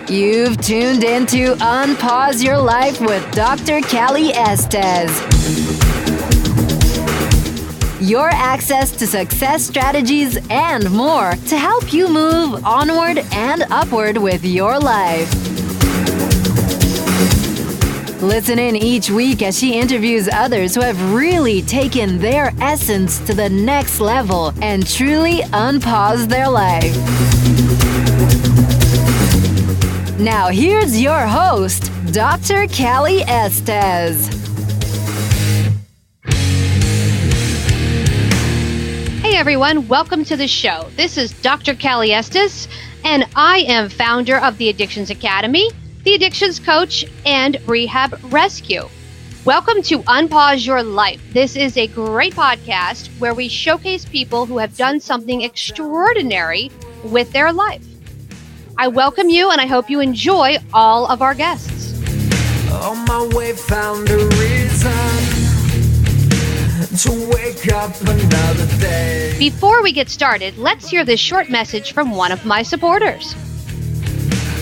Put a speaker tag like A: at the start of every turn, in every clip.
A: You've tuned into Unpause Your Life with Dr. Callie Estes. Your access to success strategies and more to help you move onward and upward with your life. Listen in each week as she interviews others who have really taken their essence to the next level and truly unpaused their life. Now here's your host, Dr. Callie Estes.
B: Hey everyone, welcome to the show. This is Dr. Callie Estes, and I am founder of the Addictions Academy, the Addictions Coach, and Rehab Rescue. Welcome to Unpause Your Life. This is a great podcast where we showcase people who have done something extraordinary with their life. I welcome you, and I hope you enjoy all of our guests.
C: On my way, found a reason to wake up another day.
B: Before we get started, let's hear this short message from one of my supporters.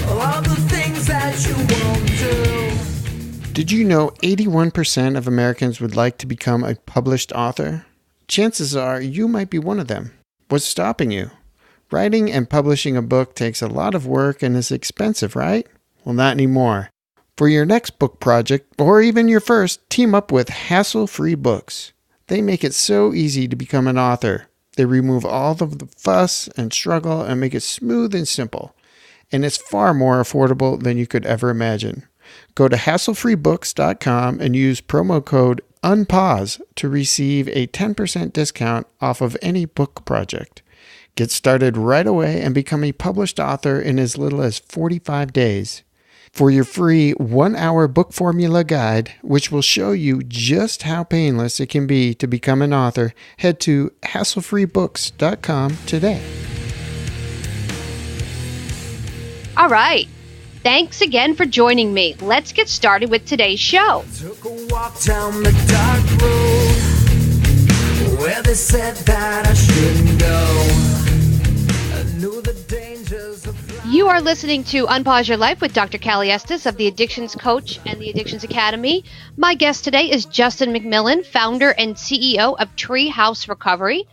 C: All the things that you won't do.
D: Did you know 81% of Americans would like to become a published author? Chances are you might be one of them. What's stopping you? Writing and publishing a book takes a lot of work and is expensive, right? Well, not anymore. For your next book project, or even your first, team up with Hassle-Free Books. They make it so easy to become an author. They remove all of the fuss and struggle and make it smooth and simple. And it's far more affordable than you could ever imagine. Go to hasslefreebooks.com and use promo code UNPAUSE to receive a 10% discount off of any book project. Get started right away and become a published author in as little as 45 days. For your free 1-hour book formula guide, which will show you just how painless it can be to become an author, head to hasslefreebooks.com today.
B: All right. Thanks again for joining me. Let's get started with today's show.
C: Took a walk down the dark road where they said that I shouldn't go. I knew the dangers of life.
B: You are listening to Unpause Your Life with Dr. Callie Estes of the Addictions Coach and the Addictions Academy. My guest today is Justin McMillen, founder and CEO of Treehouse Recovery.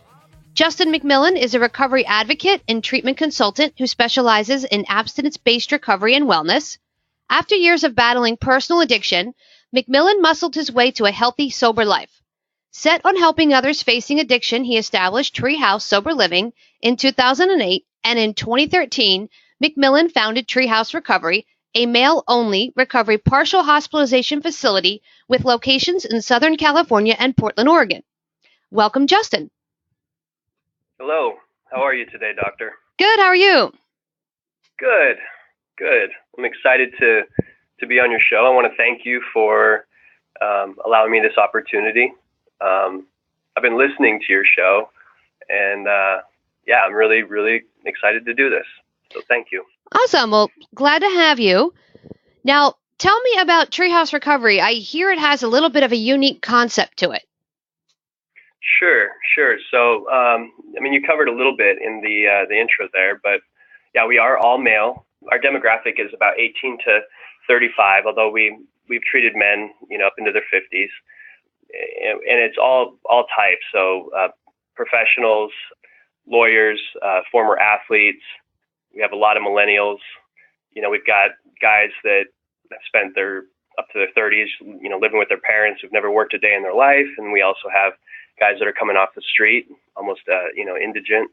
B: Justin McMillen is a recovery advocate and treatment consultant who specializes in abstinence-based recovery and wellness. After years of battling personal addiction, McMillen muscled his way to a healthy, sober life. Set on helping others facing addiction, he established Treehouse Sober Living in 2008, and in 2013, McMillen founded Treehouse Recovery, a male-only recovery partial hospitalization facility with locations in Southern California and Portland, Oregon. Welcome, Justin.
E: Hello. How are you today, Doctor?
B: Good. How are you?
E: Good. I'm excited to be on your show. I want to thank you for allowing me this opportunity. I've been listening to your show, and I'm really, really excited to do this. So thank you.
B: Awesome. Well, glad to have you. Now, tell me about Treehouse Recovery. I hear it has a little bit of a unique concept to it.
E: Sure. So, you covered a little bit in the intro there, but yeah, we are all male. Our demographic is about 18 to 35, although we've treated men, up into their 50s, and it's all types. So, professionals, lawyers, former athletes. We have a lot of millennials. We've got guys that have spent up to their 30s, living with their parents who've never worked a day in their life, and we also have guys that are coming off the street, almost, indigent.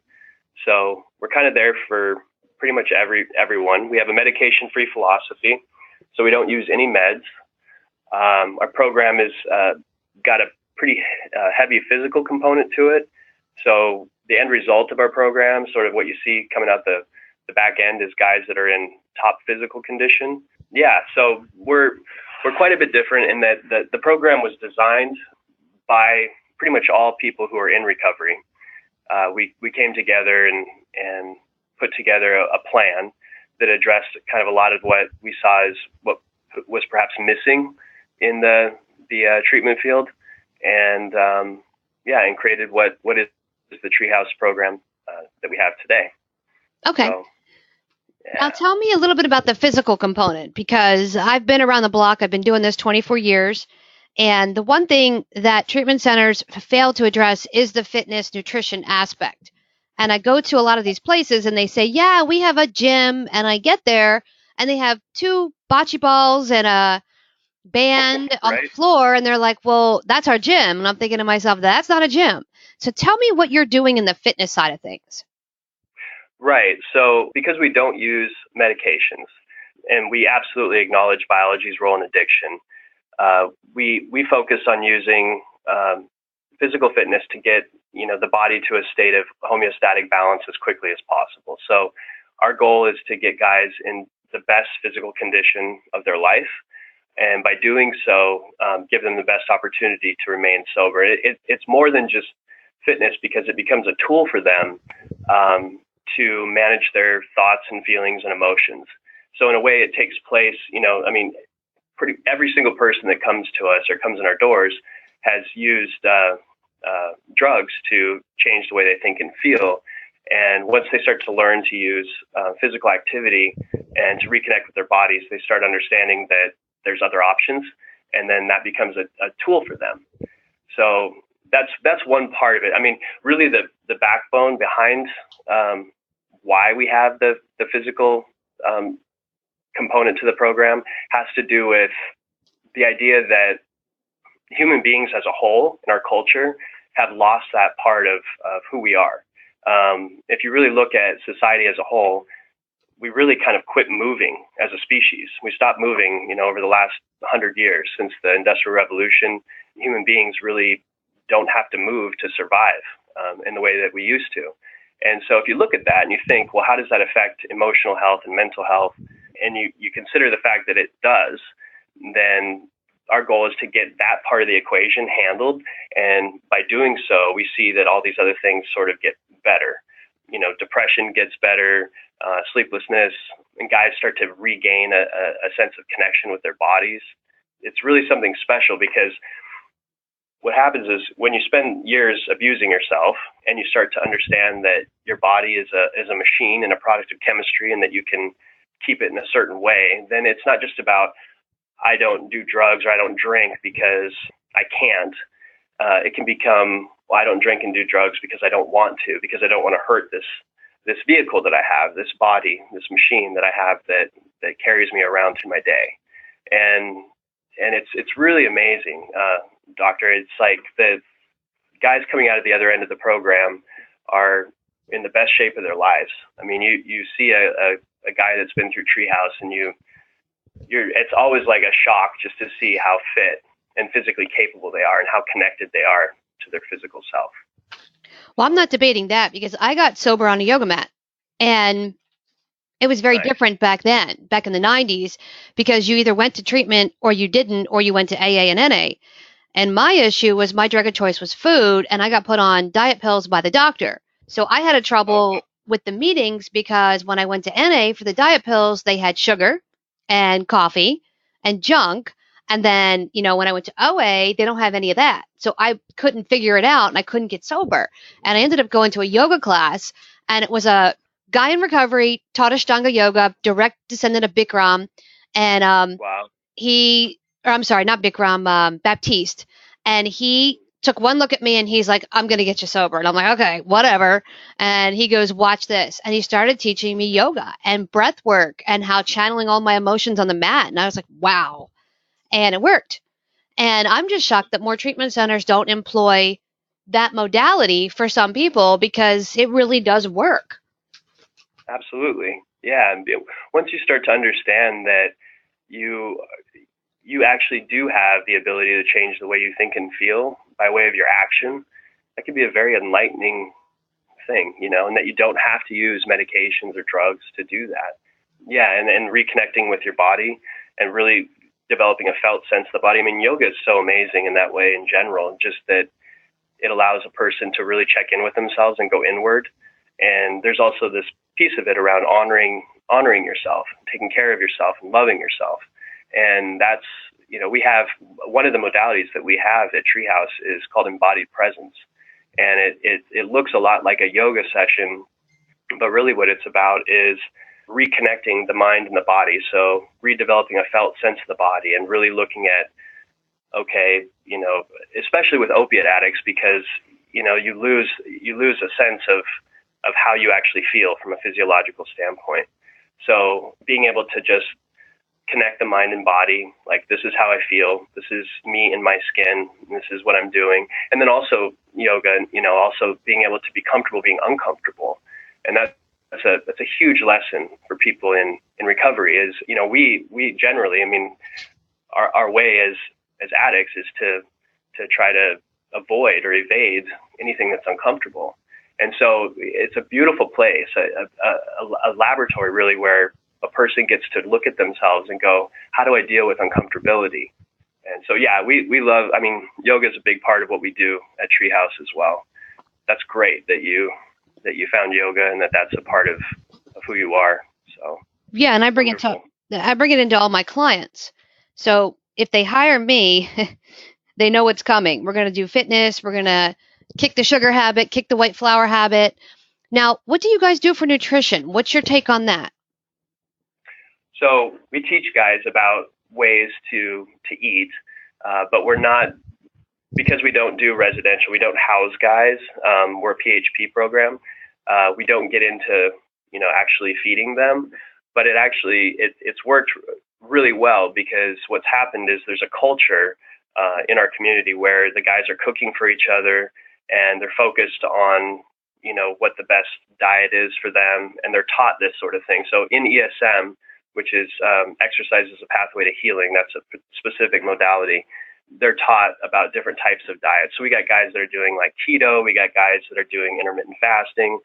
E: So we're kind of there for pretty much everyone. We have a medication-free philosophy, so we don't use any meds. Our program is got a pretty heavy physical component to it. So the end result of our program, sort of what you see coming out the back end, is guys that are in top physical condition. Yeah, so we're quite a bit different in that the program was designed by pretty much all people who are in recovery. We came together and put together a plan that addressed kind of a lot of what we saw as what was perhaps missing in the treatment field, and created what is the Treehouse program that we have today.
B: Okay.
E: So,
B: Now, tell me a little bit about the physical component, because I've been around the block. I've been doing this 24 years. And the one thing that treatment centers fail to address is the fitness nutrition aspect. And I go to a lot of these places and they say, yeah, we have a gym. And I get there and they have two bocce balls and a band on the
E: Right.
B: floor. And they're like, well, that's our gym. And I'm thinking to myself, that's not a gym. So tell me what you're doing in the fitness side of things.
E: Right. So because we don't use medications and we absolutely acknowledge biology's role in addiction, we focus on using physical fitness to get the body to a state of homeostatic balance as quickly as possible. So our goal is to get guys in the best physical condition of their life, and by doing so, give them the best opportunity to remain sober. It's more than just fitness, because it becomes a tool for them to manage their thoughts and feelings and emotions. So in a way, it takes place, pretty every single person that comes to us or comes in our doors has used drugs to change the way they think and feel. And once they start to learn to use physical activity and to reconnect with their bodies, they start understanding that there's other options, and then that becomes a tool for them. So that's one part of it. I mean, really the backbone behind why we have the physical component to the program has to do with the idea that human beings as a whole in our culture have lost that part of who we are. If you really look at society as a whole, we really kind of quit moving as a species. We stopped moving, over the last 100 years since the Industrial Revolution. Human beings really don't have to move to survive in the way that we used to. And so if you look at that and you think, well, how does that affect emotional health and mental health? And you consider the fact that it does, then our goal is to get that part of the equation handled. And by doing so, we see that all these other things sort of get better. Depression gets better, sleeplessness, and guys start to regain a sense of connection with their bodies. It's really something special, because what happens is when you spend years abusing yourself and you start to understand that your body is a machine and a product of chemistry, and that you can keep it in a certain way, then it's not just about, I don't do drugs or I don't drink because I can't. It can become, well, I don't drink and do drugs because I don't want to, because I don't want to hurt this vehicle that I have, this body, this machine that I have that carries me around through my day. And it's really amazing, Doctor. It's like the guys coming out of the other end of the program are in the best shape of their lives. I mean, you see a guy that's been through Treehouse, and it's always like a shock just to see how fit and physically capable they are and how connected they are to their physical self.
B: Well, I'm not debating that, because I got sober on a yoga mat, and it was very different back then, back in the 90s, because you either went to treatment or you didn't, or you went to AA and NA. And my issue was my drug of choice was food, and I got put on diet pills by the doctor. So I had a trouble with the meetings, because when I went to NA for the diet pills, they had sugar and coffee and junk. And then, when I went to OA, they don't have any of that. So I couldn't figure it out, and I couldn't get sober. And I ended up going to a yoga class, and it was a guy in recovery, taught Ashtanga yoga, direct descendant of Bikram. And
E: Wow.
B: not Bikram, Baptiste. And he took one look at me and he's like, I'm going to get you sober. And I'm like, okay, whatever. And he goes, watch this. And he started teaching me yoga and breath work and how channeling all my emotions on the mat. And I was like, wow. And it worked. And I'm just shocked that more treatment centers don't employ that modality for some people, because it really does work.
E: Absolutely. Yeah. And once you start to understand that you actually do have the ability to change the way you think and feel by way of your action, that can be a very enlightening thing, and that you don't have to use medications or drugs to do that. Yeah. And reconnecting with your body and really developing a felt sense of the body. I mean, yoga is so amazing in that way in general, just that it allows a person to really check in with themselves and go inward. And there's also this piece of it around honoring yourself, taking care of yourself and loving yourself. And that's, we have one of the modalities that we have at Treehouse is called embodied presence. And it looks a lot like a yoga session, but really what it's about is reconnecting the mind and the body. So redeveloping a felt sense of the body and really looking at, okay, especially with opiate addicts, because, you lose a sense of how you actually feel from a physiological standpoint. So being able to just connect the mind and body, like, this is how I feel, this is me in my skin, this is what I'm doing. And then also yoga, also being able to be comfortable being uncomfortable. And that's a huge lesson for people in recovery is, we generally, our way as addicts is to try to avoid or evade anything that's uncomfortable. And so it's a beautiful place, a laboratory really, where a person gets to look at themselves and go, how do I deal with uncomfortability? And so, yeah, we love, yoga is a big part of what we do at Treehouse as well. That's great that you found yoga and that's a part of who you are. So
B: yeah, and I bring it into all my clients. So if they hire me, they know what's coming. We're going to do fitness. We're going to kick the sugar habit, kick the white flour habit. Now, what do you guys do for nutrition? What's your take on that?
E: So we teach guys about ways to eat, but we're not, because we don't do residential, we don't house guys. We're a PHP program. We don't get into, actually feeding them, but it's worked really well, because what's happened is there's a culture in our community where the guys are cooking for each other and they're focused on, what the best diet is for them. And they're taught this sort of thing. So in ESM, which is exercise as a pathway to healing, that's a specific modality. They're taught about different types of diets. So we got guys that are doing like keto. We got guys that are doing intermittent fasting.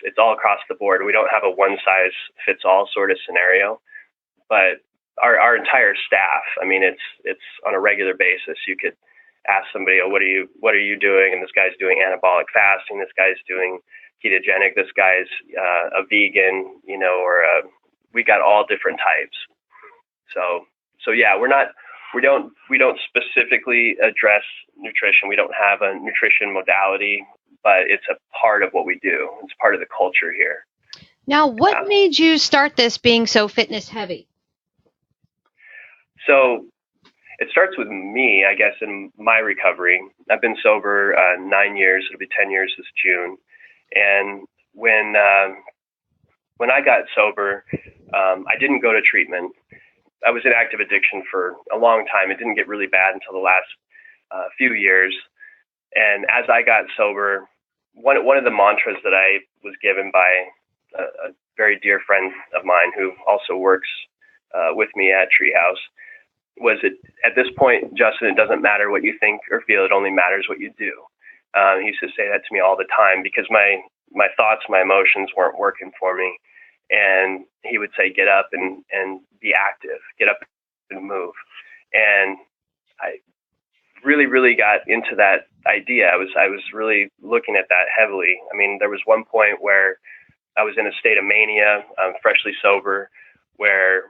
E: It's all across the board. We don't have a one size fits all sort of scenario, but our entire staff, it's on a regular basis. You could ask somebody, oh, what are you doing? And this guy's doing anabolic fasting. This guy's doing ketogenic. This guy's a vegan, we got all different types. So yeah, we don't specifically address nutrition. We don't have a nutrition modality, but it's a part of what we do. It's part of the culture here.
B: Now, what made you start this being so fitness heavy?
E: So it starts with me, I guess, in my recovery. I've been sober 9 years. It'll be 10 years this June. And when I got sober, I didn't go to treatment. I was in active addiction for a long time. It didn't get really bad until the last few years. And as I got sober, one of the mantras that I was given by a very dear friend of mine who also works with me at Treehouse was that at this point, Justin, it doesn't matter what you think or feel. It only matters what you do. He used to say that to me all the time because my thoughts, my emotions weren't working for me. And he would say, get up and be active, get up and move. And I really, really got into that idea. I was really looking at that heavily. There was one point where I was in a state of mania, freshly sober, where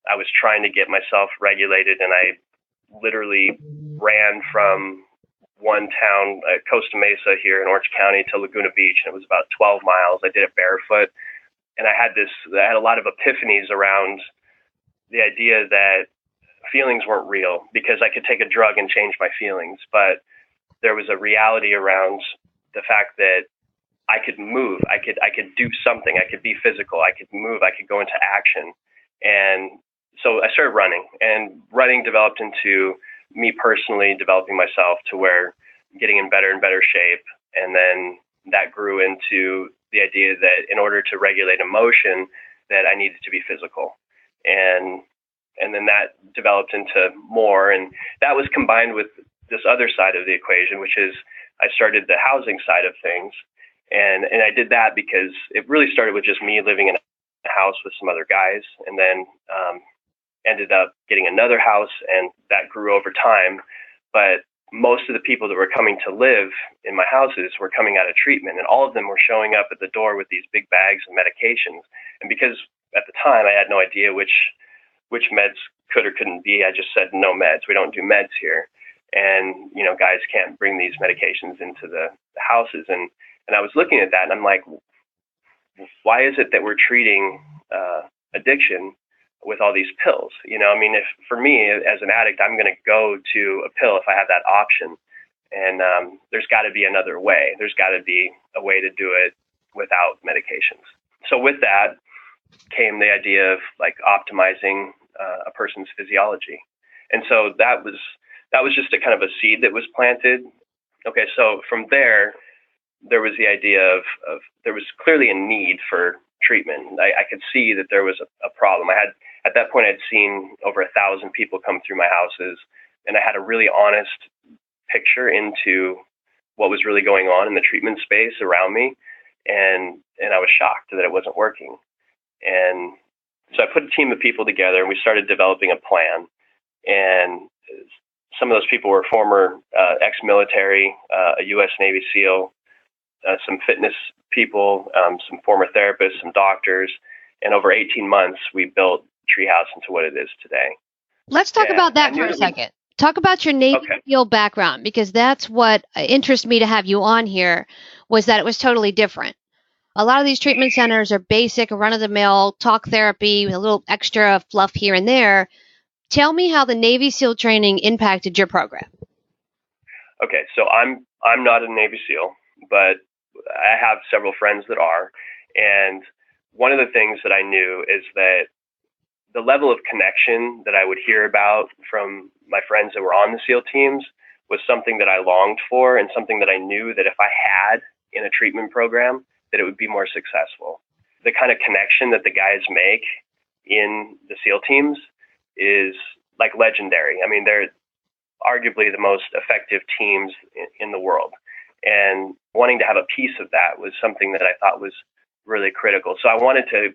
E: I was trying to get myself regulated, and I literally ran from one town, Costa Mesa here in Orange County, to Laguna Beach, and it was about 12 miles. I did it barefoot, and I had a lot of epiphanies around the idea that feelings weren't real, because I could take a drug and change my feelings, but there was a reality around the fact that I could move, I could do something, I could be physical, I could move, I could go into action. And so I started running, and running developed into me personally developing myself to where I'm getting in better and better shape. And then that grew into the idea that in order to regulate emotion, that I needed to be physical. And then that developed into more. And that was combined with this other side of the equation, which is I started the housing side of things. And I did that because it really started with just me living in a house with some other guys, and then ended up getting another house, and that grew over time. But most of the people that were coming to live in my houses were coming out of treatment, and all of them were showing up at the door with these big bags of medications. And because at the time I had no idea which meds could or couldn't be, I just said no meds. We don't do meds here. And, guys can't bring these medications into the houses. And I was looking at that, and I'm like, why is it that we're treating addiction with all these pills? I mean, if for me as an addict, I'm going to go to a pill if I have that option. And there's got to be another way. There's got to be a way to do it without medications. So with that came the idea of like optimizing a person's physiology. And so that was just a kind of a seed that was planted. Okay, so from there was the idea of there was clearly a need for treatment. I could see that there was a problem. At that point, I'd seen over 1,000 people come through my houses, and I had a really honest picture into what was really going on in the treatment space around me. And I was shocked that it wasn't working. And so I put a team of people together and we started developing a plan. And some of those people were former ex-military, a U.S. Navy SEAL, some fitness people, some former therapists, some doctors. And over 18 months, we built Treehouse into what it is today.
B: Let's talk about that for a second. Talk about your Navy SEAL background, because that's what interested me to have you on here, was that it was totally different. A lot of these treatment centers are basic, run-of-the-mill, talk therapy, with a little extra fluff here and there. Tell me how the Navy SEAL training impacted your program.
E: Okay, so I'm not a Navy SEAL, but I have several friends that are. And one of the things that I knew is that the level of connection that I would hear about from my friends that were on the SEAL teams was something that I longed for, and something that I knew that if I had in a treatment program, that it would be more successful. The kind of connection that the guys make in the SEAL teams is like legendary. I mean, they're arguably the most effective teams in the world. And wanting to have a piece of that was something that I thought was really critical. So I wanted to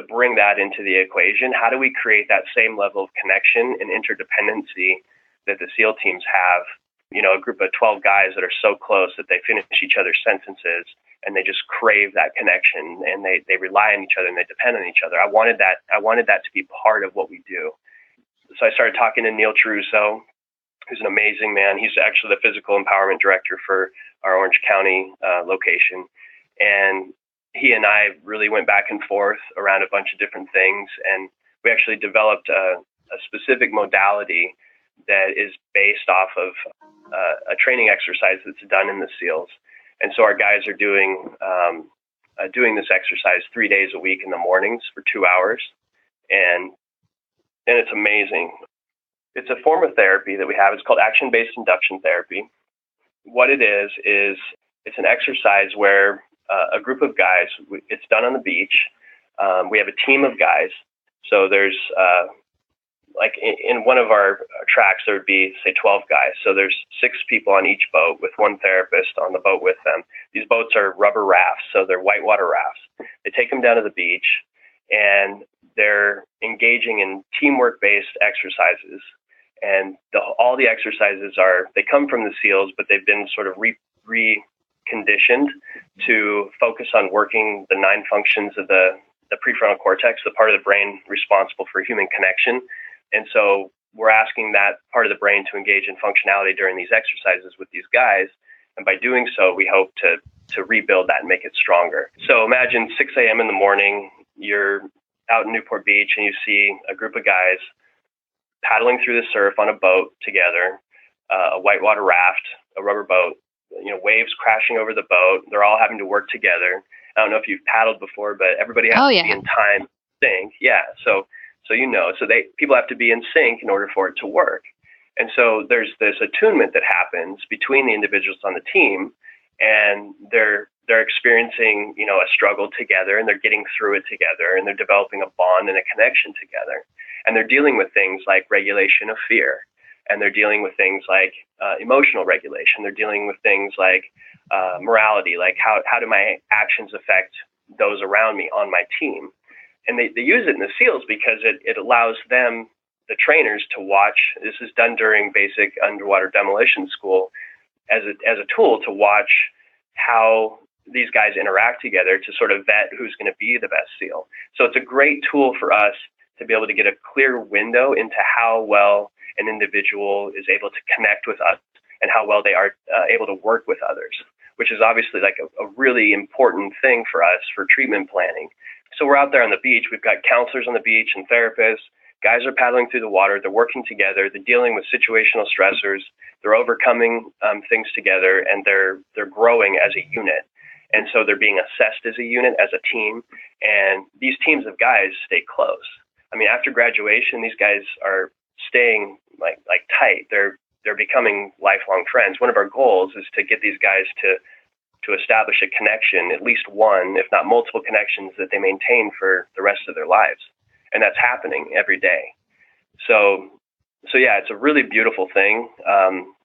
E: bring that into the equation. How do we create that same level of connection and interdependency that the SEAL teams have? A group of 12 guys that are so close that they finish each other's sentences and they just crave that connection, and they rely on each other and they depend on each other. I wanted that to be part of what we do. So I started talking to Neil Trusso, who's an amazing man. He's actually the physical empowerment director for our Orange County location. And he and I really went back and forth around a bunch of different things. And we actually developed a specific modality that is based off of a training exercise that's done in the SEALs. And so our guys are doing this exercise 3 days a week in the mornings for 2 hours. And it's amazing. It's a form of therapy that we have. It's called action-based induction therapy. What it is it's an exercise where a group of guys, it's done on the beach. We have a team of guys. So there's, like in one of our tracks, there would be, say, 12 guys. So there's 6 people on each boat with one therapist on the boat with them. These boats are rubber rafts, so they're whitewater rafts. They take them down to the beach, and they're engaging in teamwork-based exercises. And all the exercises they come from the SEALs, but they've been sort of reconditioned to focus on working the 9 functions of the prefrontal cortex, the part of the brain responsible for human connection. And so we're asking that part of the brain to engage in functionality during these exercises with these guys. And by doing so, we hope to rebuild that and make it stronger. So imagine 6 a.m. in the morning, you're out in Newport Beach and you see a group of guys paddling through the surf on a boat together, a whitewater raft, a rubber boat, waves crashing over the boat. They're all having to work together. I don't know if you've paddled before, but everybody has to be in time sync. Yeah. So people have to be in sync in order for it to work. And so there's this attunement that happens between the individuals on the team, and they're experiencing, a struggle together, and they're getting through it together, and they're developing a bond and a connection together. And they're dealing with things like regulation of fear, and they're dealing with things like emotional regulation. They're dealing with things like morality, like how do my actions affect those around me on my team? And they use it in the SEALs because it allows them, the trainers, to watch. This is done during basic underwater demolition school as a tool to watch how these guys interact together to sort of vet who's going to be the best SEAL. So it's a great tool for us to be able to get a clear window into how well an individual is able to connect with us and how well they are able to work with others. which is obviously like a really important thing for us for treatment planning. So we're out there on the beach. We've got counselors on the beach and therapists. Guys are paddling through the water. They're working together. They're dealing with situational stressors. They're overcoming things together, and they're growing as a unit. And so they're being assessed as a unit, as a team. And these teams of guys stay close. I mean, after graduation, these guys are staying like tight. They're becoming lifelong friends. One of our goals is to get these guys to establish a connection, at least one, if not multiple connections that they maintain for the rest of their lives. And that's happening every day. So yeah, it's a really beautiful thing.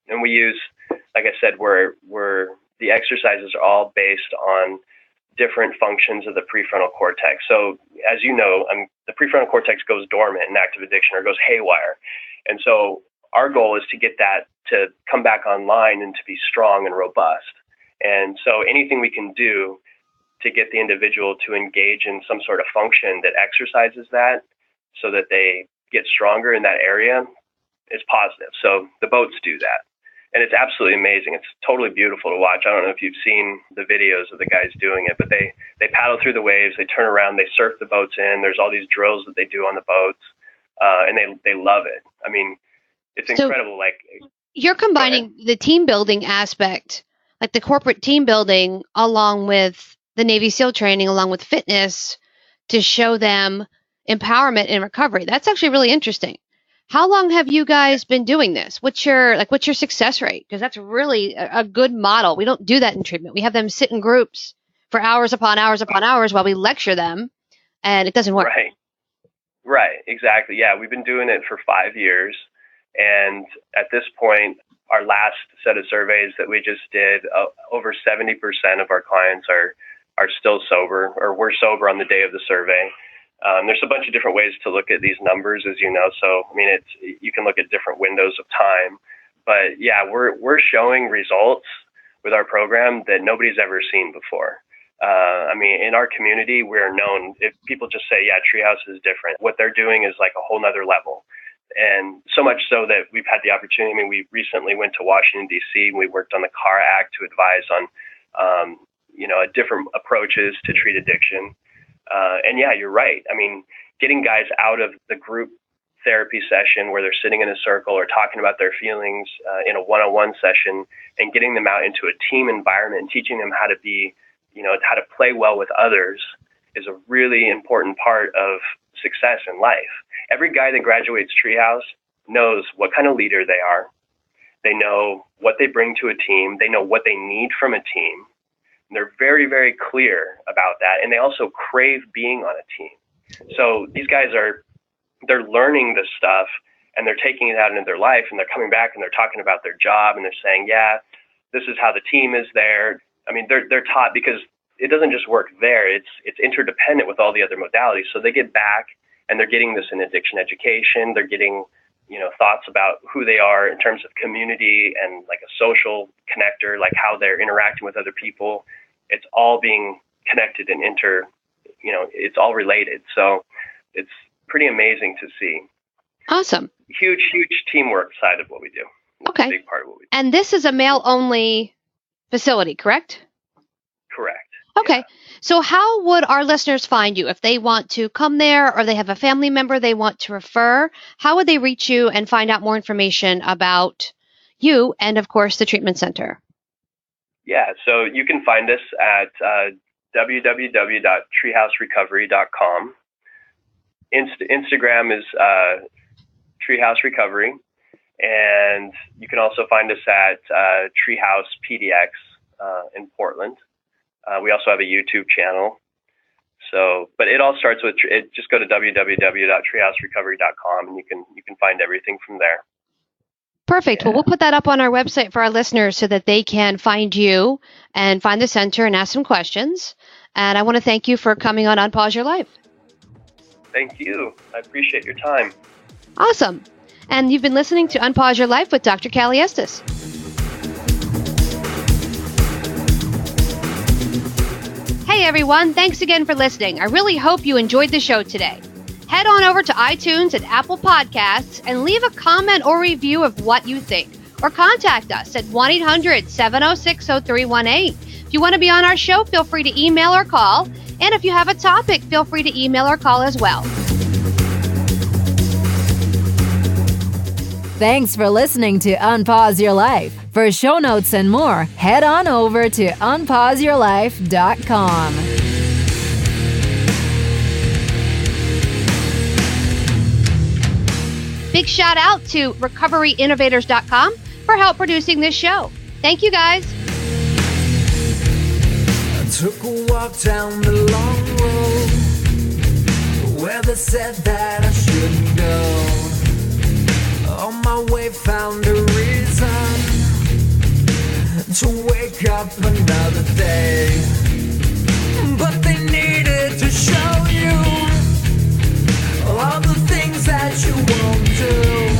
E: And we use, like I said, the exercises are all based on different functions of the prefrontal cortex. So as you know, the prefrontal cortex goes dormant in active addiction or goes haywire. And so our goal is to get that to come back online and to be strong and robust. And so anything we can do to get the individual to engage in some sort of function that exercises that so that they get stronger in that area is positive. So the boats do that. And it's absolutely amazing. It's totally beautiful to watch. I don't know if you've seen the videos of the guys doing it, but they paddle through the waves, they turn around, they surf the boats in. There's all these drills that they do on the boats, and they love it. I mean, it's incredible. Like,
B: you're combining the team building aspect, like the corporate team building, along with the Navy SEAL training, along with fitness, to show them empowerment in recovery. That's actually really interesting. How long have you guys been doing this? What's your success rate? Because that's really a good model. We don't do that in treatment. We have them sit in groups for hours upon hours upon hours while we lecture them, and it doesn't work.
E: Right. Exactly. Yeah, we've been doing it for 5 years, and at this point, our last set of surveys that we just did, over 70% of our clients are still sober, or were sober on the day of the survey. There's a bunch of different ways to look at these numbers, as you know. So, I mean, you can look at different windows of time, but yeah, we're showing results with our program that nobody's ever seen before. I mean, in our community, we're known. If people just say, yeah, Treehouse is different, what they're doing is like a whole nother level. And so much so that we've had the opportunity. I mean, we recently went to Washington, D.C. We worked on the CAR Act to advise on, different approaches to treat addiction. And yeah, you're right. I mean, getting guys out of the group therapy session where they're sitting in a circle or talking about their feelings in a one-on-one session, and getting them out into a team environment and teaching them how to be, how to play well with others is a really important part of success in life. Every guy that graduates Treehouse knows what kind of leader they are. They know what they bring to a team. They know what they need from a team. And they're very, very clear about that. And they also crave being on a team. So these guys they're learning this stuff, and they're taking it out into their life, and they're coming back and they're talking about their job, and they're saying, yeah, this is how the team is there. I mean, they're taught, because it doesn't just work there. It's interdependent with all the other modalities. So they get back and they're getting this in addiction education. They're getting, thoughts about who they are in terms of community and like a social connector, like how they're interacting with other people. It's all being connected and it's all related. So it's pretty amazing to see.
B: Awesome.
E: Huge teamwork side of what we do. It's
B: okay.
E: a big part of what we do.
B: And this is a male-only facility, correct?
E: Correct.
B: Okay.
E: Yeah.
B: So how would our listeners find you if they want to come there, or they have a family member they want to refer? How would they reach you and find out more information about you and, of course, the treatment center?
E: Yeah, so you can find us at www.treehouserecovery.com. Instagram is Treehouse Recovery, and you can also find us at Treehouse PDX in Portland. We also have a YouTube channel. So, but it all starts with just go to www.treehouserecovery.com, and you can find everything from there.
B: Perfect.
E: Yeah.
B: Well, we'll put that up on our website for our listeners so that they can find you and find the center and ask some questions. And I want to thank you for coming on Unpause Your Life.
E: Thank you. I appreciate your time.
B: Awesome. And you've been listening to Unpause Your Life with Dr. Callie Estes. Hey everyone, thanks again for listening. I really hope you enjoyed the show today. Head on over to iTunes and Apple Podcasts and leave a comment or review of what you think. or contact us at 1-800-706-0318. If you want to be on our show, feel free to email or call. And if you have a topic, feel free to email or call as well.
A: Thanks for listening to Unpause Your Life. For show notes and more, head on over to unpauseyourlife.com.
B: Big shout out to recoveryinnovators.com for help producing this show. Thank you, guys.
C: I took a walk down the long road where they said that I shouldn't go. On my way found a reason to wake up another day. But they needed to show you all the things that you won't do.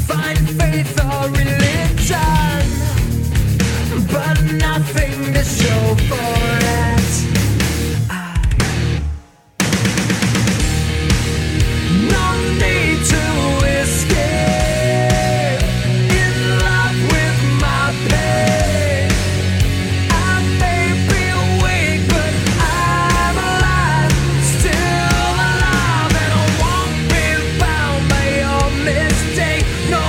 C: Find faith or religion, but nothing to show for it. No need to escape in love with my pain. I may be awake, but I'm alive, still alive, and I won't be bound by your mistake. No, I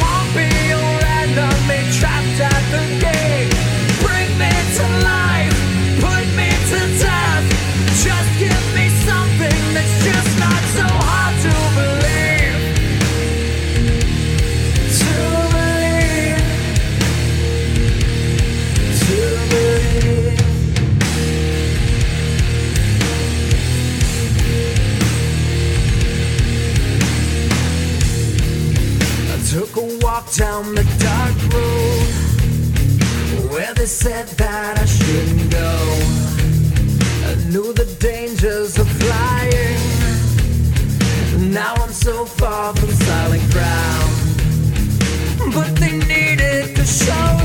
C: won't be your enemy, trapped at the gate. Bring me to life, put me to death. Just give me something that's just not so hard to believe. To believe. To believe. I took a walk down the dark road where they said that I shouldn't go. I knew the dangers of flying. Now I'm so far from solid ground. But they needed to show